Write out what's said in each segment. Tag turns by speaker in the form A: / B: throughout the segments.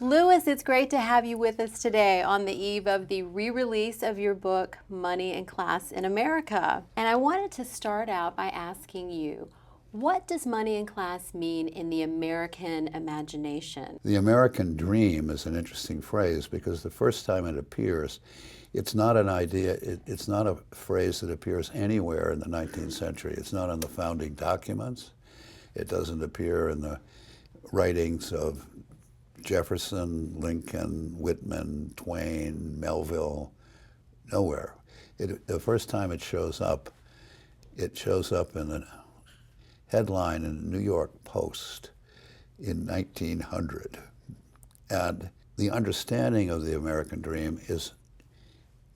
A: Lewis, it's great to have you with us today on the eve of the re-release of your book, Money and Class in America. And I wanted to start out by asking you, what does money and class mean in the American imagination?
B: The American dream is an interesting phrase because the first time it appears, it's not an idea, it's not a phrase that appears anywhere in the 19th century. It's not in the founding documents. It doesn't appear in the writings of Jefferson, Lincoln, Whitman, Twain, Melville, nowhere. The first time it shows up in a headline in the New York Post in 1900. And the understanding of the American dream is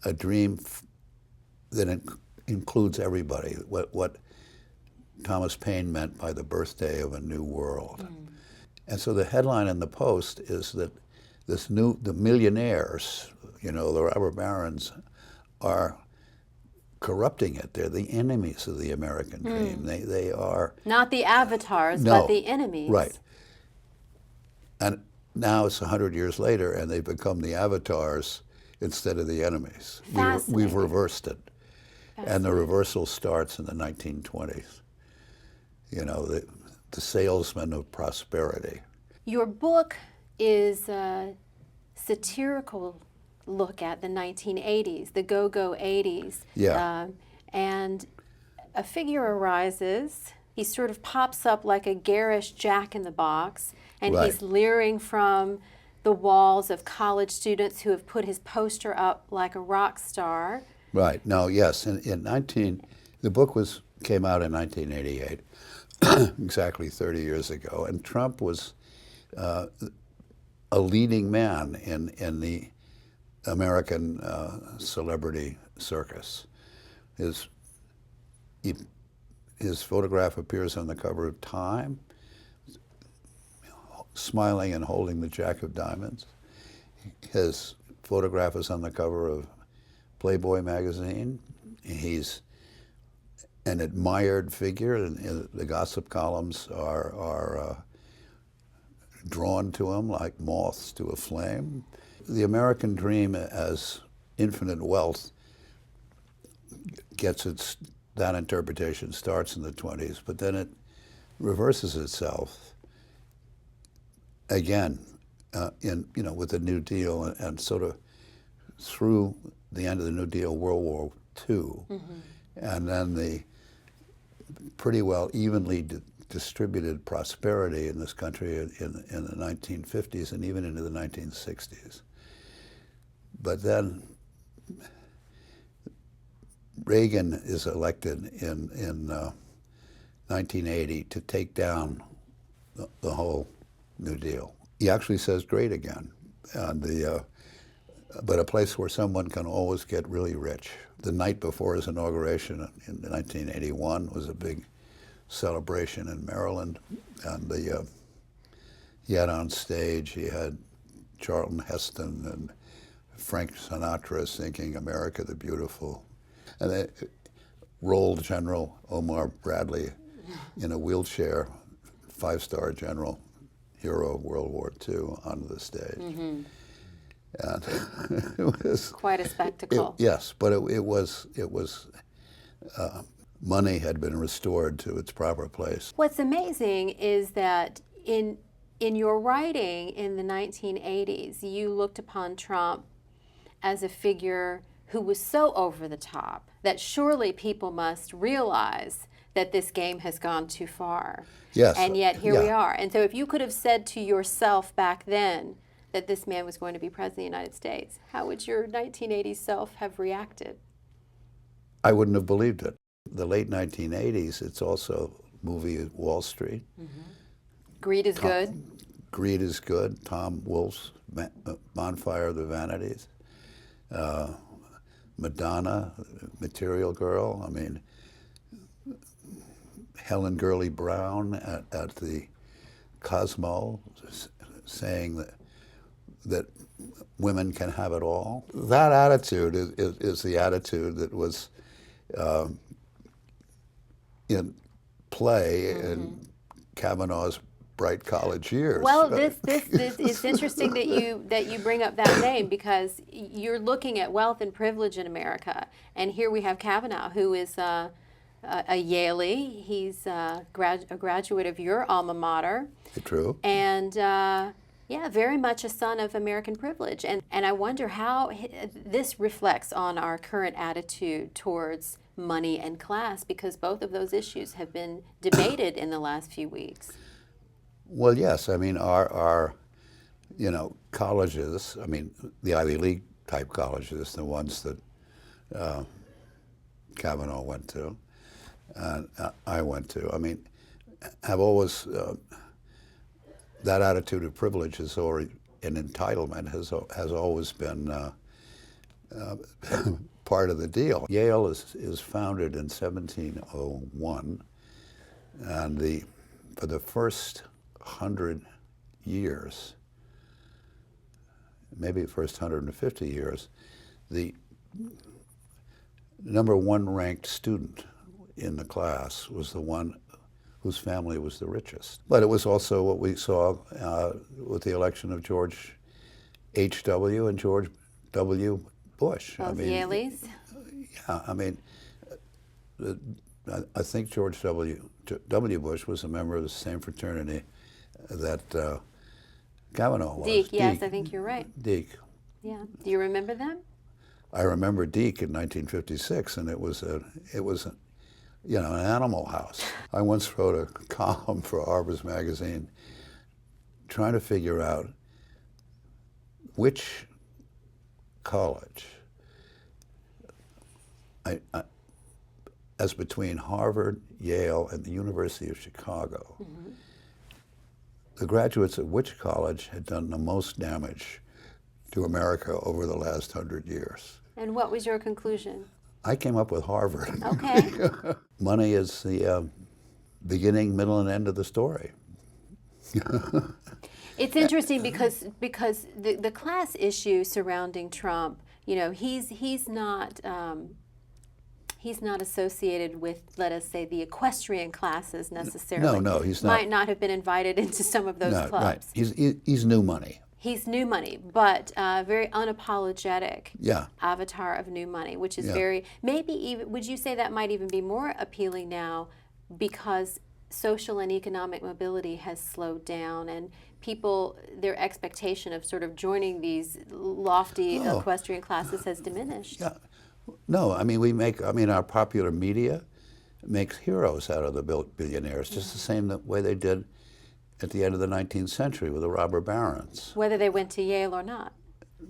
B: a dream that includes everybody, what Thomas Paine meant by the birthday of a new world. And so the headline in the Post is that the millionaires, the robber barons, are corrupting it. They're the enemies of the American dream. They are
A: not the avatars, but the enemies.
B: Right. And now it's 100 years later, and they've become the avatars instead of the enemies. We've reversed it. And the reversal starts in the 1920s. The salesman of prosperity.
A: Your book is a satirical look at the 1980s, the go-go 80s.
B: Yeah.
A: And a figure arises. He sort of pops up like a garish jack-in-the-box, and
B: Right.
A: he's leering from the walls of college students who have put his poster up like a rock star.
B: Right. No, yes. The book came out in 1988. Exactly 30 years ago, and Trump was a leading man in the American celebrity circus. His photograph appears on the cover of Time, smiling and holding the Jack of Diamonds. His photograph is on the cover of Playboy magazine. He's an admired figure, and the gossip columns are drawn to him like moths to a flame. The American dream as infinite wealth that interpretation starts in the 20s, but then it reverses itself again with the New Deal and sort of through the end of the New Deal, World War II, and then the pretty well evenly distributed prosperity in this country in the 1950s and even into the 1960s. But then Reagan is elected in 1980 to take down the whole New Deal. He actually says great again, but a place where someone can always get really rich. The night before his inauguration in 1981 was a big celebration in Maryland, and he had on stage, he had Charlton Heston and Frank Sinatra singing America the Beautiful, and they rolled General Omar Bradley in a wheelchair, five-star general, hero of World War II, onto the stage. And it was
A: quite a spectacle.
B: Yes, but it was money had been restored to its proper place.
A: What's amazing is that in your writing in the 1980s, you looked upon Trump as a figure who was so over the top that surely people must realize that this game has gone too far.
B: Yes.
A: And yet here we are. And so if you could have said to yourself back then that this man was going to be president of the United States, how would your 1980s self have reacted?
B: I wouldn't have believed it. The late 1980s, it's also movie Wall Street.
A: Greed is good.
B: Greed is good. Tom Wolfe's Bonfire of the Vanities. Madonna, Material Girl. I mean, Helen Gurley Brown at the Cosmo saying that women can have it all. That attitude is the attitude that was in play in Kavanaugh's bright college years.
A: Well, this it's interesting that you bring up that name, because you're looking at wealth and privilege in America, and here we have Kavanaugh, who is a Yalie. He's a graduate of your alma mater.
B: True.
A: And yeah, very much a son of American privilege. And I wonder how this reflects on our current attitude towards money and class, because both of those issues have been debated in the last few weeks.
B: Well, yes. I mean, our colleges, I mean, the Ivy League type colleges, the ones that Kavanaugh went to, and I went to, I mean, have always, that attitude of privilege is already, and entitlement has always been part of the deal. Yale is founded in 1701, and for the first 100 years, maybe the first 150 years, the number one ranked student in the class was the one whose family was the richest. But it was also what we saw with the election of George H.W. and George W. Bush.
A: Both Yaleys?
B: Yeah, I mean, I think George W. Bush was a member of the same fraternity that Kavanaugh was.
A: Deke, yes, I think you're right.
B: Deke.
A: Yeah. Do you remember them?
B: I remember Deke in 1956, and it was an animal house. I once wrote a column for Harper's magazine trying to figure out which college, as between Harvard, Yale, and the University of Chicago, mm-hmm. the graduates of which college had done the most damage to America over the last 100 years.
A: And what was your conclusion?
B: I came up with Harvard.
A: Okay.
B: Money is the beginning, middle, and end of the story.
A: It's interesting because the class issue surrounding Trump, he's not associated with, let us say, the equestrian classes necessarily.
B: No, he's not.
A: Might not have been invited into some of those clubs.
B: Right. He's new money.
A: He's new money, but very unapologetic avatar of new money, which is very, maybe even, would you say that might even be more appealing now because social and economic mobility has slowed down and people, their expectation of sort of joining these lofty equestrian classes has diminished?
B: Yeah. No, I mean, our popular media makes heroes out of the billionaires, just the same way they did at the end of the 19th century with the robber barons.
A: Whether they went to Yale or not.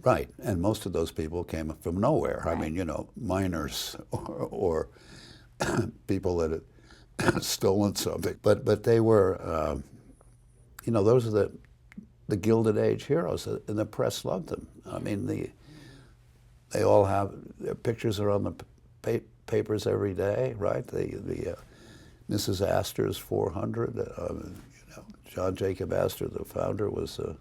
B: Right, and most of those people came from nowhere. Right. I mean, miners or people that had stolen something. But they were, those are the Gilded Age heroes, and the press loved them. I mean, they all have, their pictures are on the papers every day, right? The Mrs. Astor's 400, John Jacob Astor, the founder, was a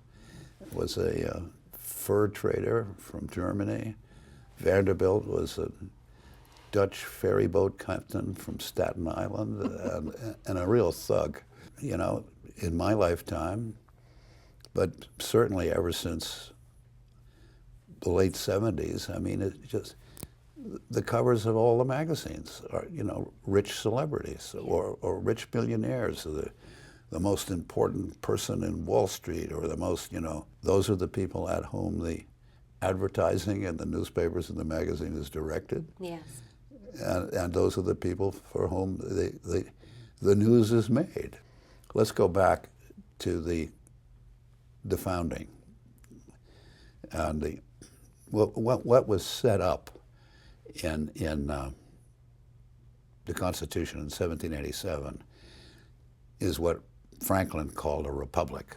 B: fur trader from Germany. Vanderbilt was a Dutch ferry boat captain from Staten Island, and a real thug. In my lifetime, but certainly ever since the late 70s, I mean, it just, the covers of all the magazines are, rich celebrities or rich millionaires, the most important person in Wall Street, or the most, those are the people at whom the advertising and the newspapers and the magazine is directed.
A: Yes.
B: And those are the people for whom the news is made. Let's go back to the founding. And what was set up in the Constitution in 1787 is what Franklin called a republic.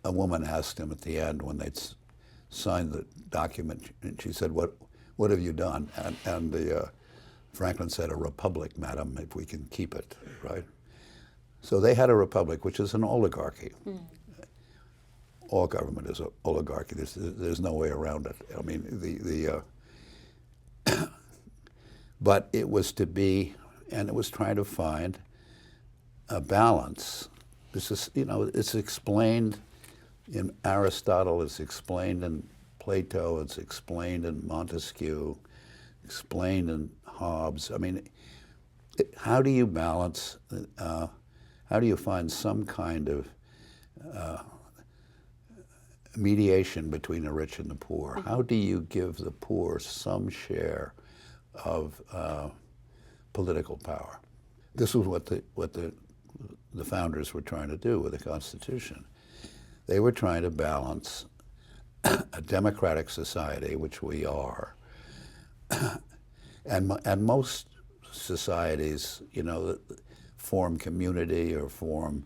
B: A woman asked him at the end when they'd signed the document, and she said, "What have you done?" And Franklin said, "A republic, madam, if we can keep it," right? So they had a republic, which is an oligarchy. Mm. All government is an oligarchy. There's no way around it. I mean, but it was to be, and it was trying to find a balance This is, you know, it's explained in Aristotle, it's explained in Plato, it's explained in Montesquieu, explained in Hobbes. I mean, how do you balance, how do you find some kind of mediation between the rich and the poor? How do you give the poor some share of political power? This was what the founders were trying to do with the Constitution. They were trying to balance a democratic society, which we are, and most societies, you know, that form community or form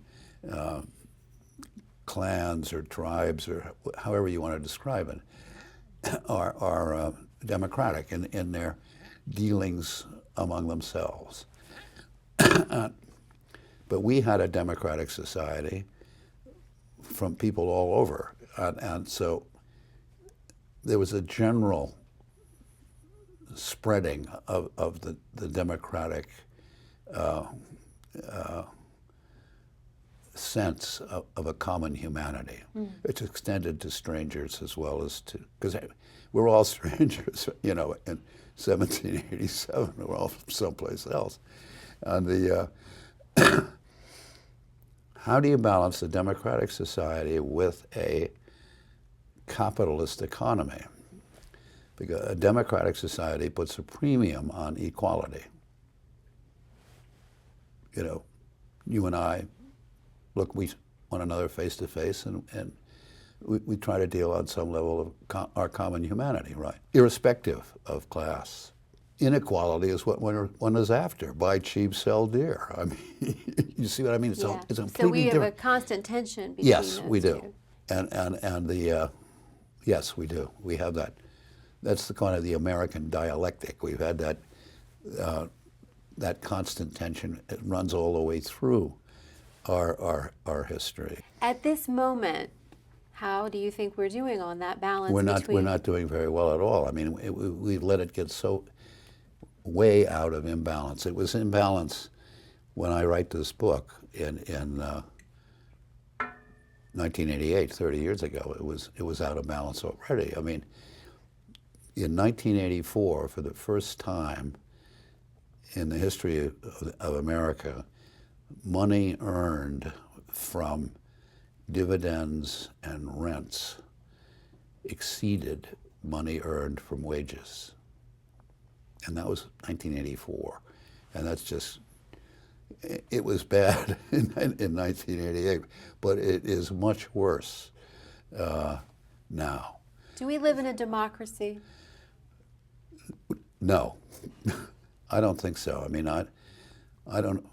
B: clans or tribes or however you want to describe it, are democratic in their dealings among themselves. But we had a democratic society from people all over, and so there was a general spreading of the democratic sense of a common humanity. It's extended to strangers as well as to, because we're all strangers, you know, in 1787, we're all from someplace else. And the, how do you balance a democratic society with a capitalist economy? Because a democratic society puts a premium on equality. You know, you and I look one another face to face, and we try to deal on some level of our common humanity, right? Irrespective of class. Inequality is what one is after. Buy cheap, sell dear. I mean, you see what I mean? It's a completely
A: so we have
B: different.
A: a constant tension between
B: Yes,
A: those
B: we do.
A: two.
B: And the, yes, we do. We have that. That's the kind of the American dialectic. We've had that, that constant tension. It runs all the way through our history.
A: At this moment, how do you think we're doing on that balance
B: We're
A: between...
B: not doing very well at all. I mean, we let it get so way out of imbalance. It was imbalance when I write this book in 1988, 30 years ago. It was out of balance already. I mean, in 1984, for the first time in the history of America, money earned from dividends and rents exceeded money earned from wages. And that was 1984. And that's just, it was bad in 1988, but it is much worse now.
A: Do we live in a democracy?
B: No, I don't think so. I mean, I don't,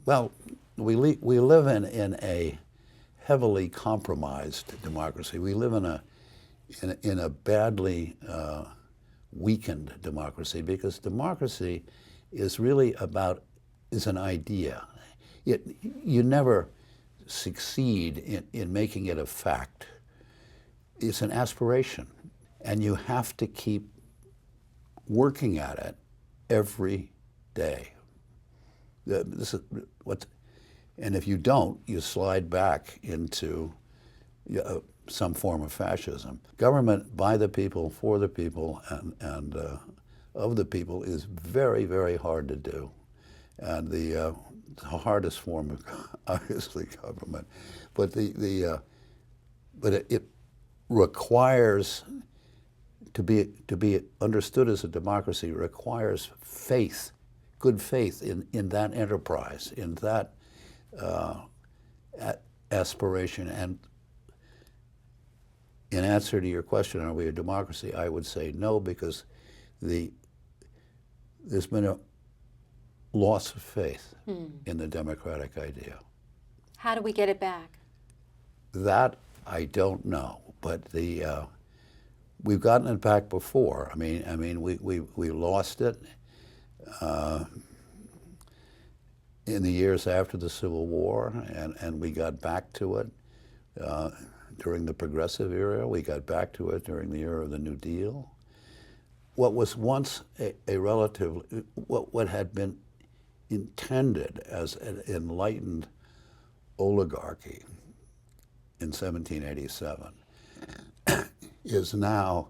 B: well, we live in a heavily compromised democracy. We live in a badly weakened democracy, because democracy is really is an idea. You never succeed in making it a fact. It's an aspiration, and you have to keep working at it every day. This is what, and if you don't, you slide back into some form of fascism. Government by the people, for the people, and of the people is very, very hard to do. And the hardest form of, obviously, government. But but it requires, to be understood as a democracy, requires faith, good faith in that enterprise, in that aspiration. And in answer to your question, are we a democracy? I would say no, because there's been a loss of faith in the democratic idea.
A: How do we get it back?
B: That I don't know, but we've gotten it back before. I mean, we lost it in the years after the Civil War, and we got back to it during the Progressive era. We got back to it during the era of the New Deal. What was once a relative, what had been intended as an enlightened oligarchy in 1787 is now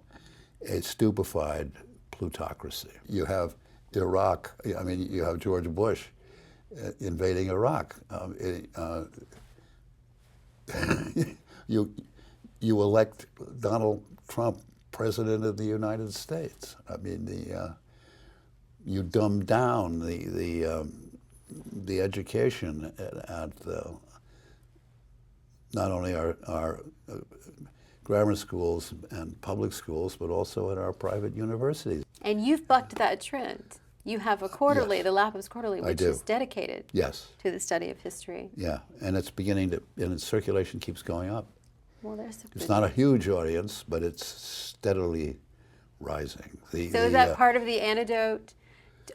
B: a stupefied plutocracy. You have Iraq, I mean, you have George Bush invading Iraq. You elect Donald Trump president of the United States. I mean, you dumb down the education at not only our grammar schools and public schools, but also at our private universities.
A: And you've bucked that trend. You have a quarterly,
B: Yes.
A: the Lapham's Quarterly, which is dedicated
B: Yes.
A: to the study of history.
B: Yeah, and it's beginning to, and its circulation keeps going up.
A: Well, there's some
B: It's
A: good
B: not a
A: news.
B: huge audience, but it's steadily rising.
A: So is that part of the antidote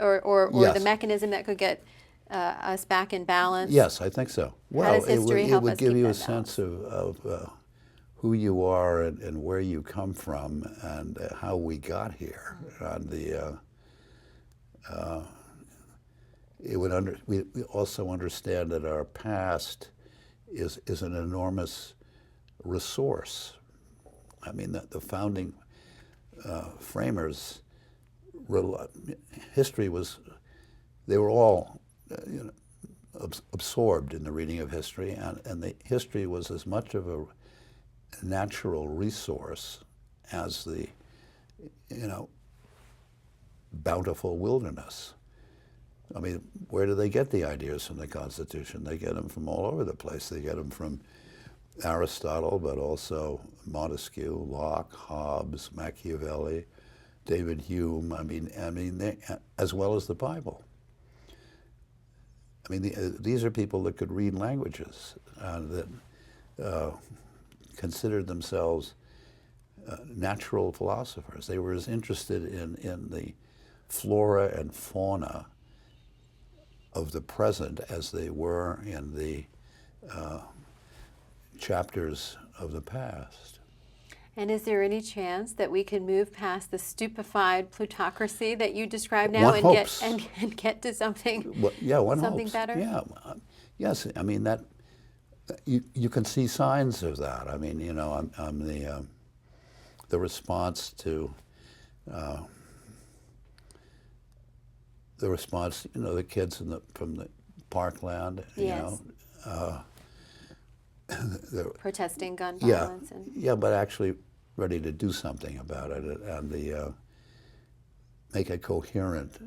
A: or
B: Yes.
A: the mechanism that could get us back in balance?
B: Yes, I think so. Well,
A: does history
B: it
A: help
B: would
A: us
B: give
A: keep
B: you a
A: that
B: sense of who you are and where you come from and how we got here. And we also understand that our past is an enormous resource. I mean, the founding framers, history was, they were all absorbed in the reading of history, and the history was as much of a natural resource as the, bountiful wilderness. I mean, where do they get the ideas from the Constitution? They get them from all over the place. They get them from Aristotle, but also Montesquieu, Locke, Hobbes, Machiavelli, David Hume. I mean, as well as the Bible. I mean, these are people that could read languages that considered themselves natural philosophers. They were as interested in the flora and fauna of the present as they were in the chapters of the past.
A: And is there any chance that we can move past the stupefied plutocracy that you describe now
B: One hopes.
A: and get to something,
B: Well, yeah, one
A: something
B: hopes.
A: better?
B: Yeah, yes. I mean that you can see signs of that. I mean, I'm the response to the kids from the parkland.
A: Yes. Protesting gun violence.
B: Yeah, but actually ready to do something about it and make a coherent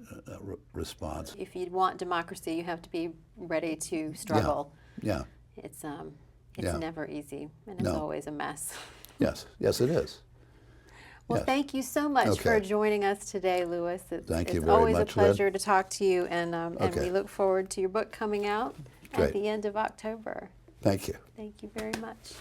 B: response.
A: If you want democracy, you have to be ready to struggle.
B: Yeah.
A: It's
B: Yeah.
A: never easy, and it's
B: No.
A: always a mess.
B: Yes, it is.
A: Well,
B: Yes.
A: thank you so much for
B: Okay.
A: joining us today, Lewis.
B: Thank you
A: it's
B: very
A: always
B: much,
A: a pleasure to talk to you, and
B: Okay.
A: we look forward to your book coming out
B: Great.
A: at the end of October.
B: Thank you.
A: Thank you very much.